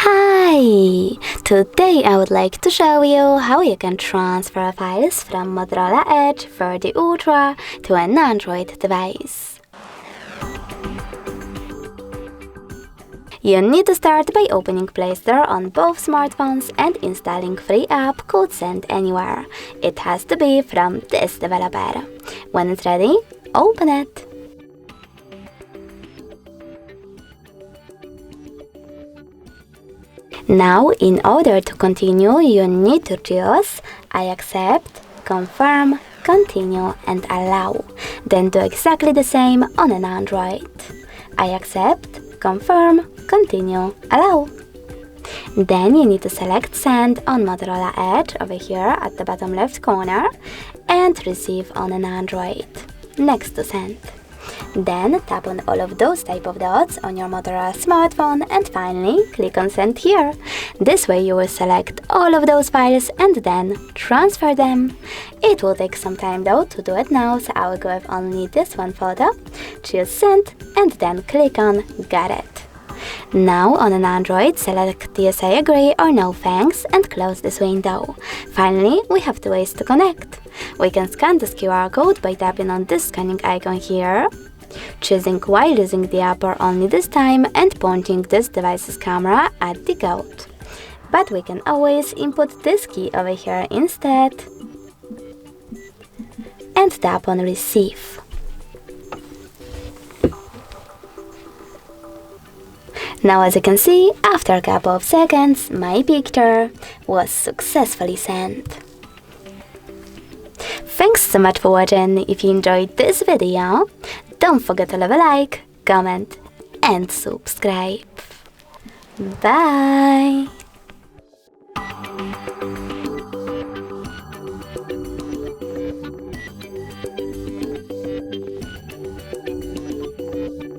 Hi! Today I would like to show you how you can transfer files from Motorola Edge 30 Ultra to an Android device. You need to start by opening Play Store on both smartphones and installing free app called Send Anywhere. It has to be from this developer. When it's ready, open it. Now, in order to continue, you need to choose I accept, confirm, continue and allow. Then do exactly the same on an Android. I accept, confirm, continue, allow. Then you need to select Send on Motorola Edge over here at the bottom left corner and Receive on an Android, next to Send. Then tap on all of those type of dots on your Motorola smartphone and finally click on Send here. This way you will select all of those files and then transfer them. It will take some time though to do it now, so I will go with only this one photo, choose Send and then click on Got it. Now on an Android, select yes I agree or no thanks and close this window. Finally, we have two ways to connect. We can scan this QR code by tapping on this scanning icon here, choosing while using the app or only this time and pointing this device's camera at the code. But we can always input this key over here instead and tap on Receive. Now as you can see, after a couple of seconds, my picture was successfully sent. Thanks so much for watching. If you enjoyed this video, don't forget to leave a like, comment and subscribe. Bye!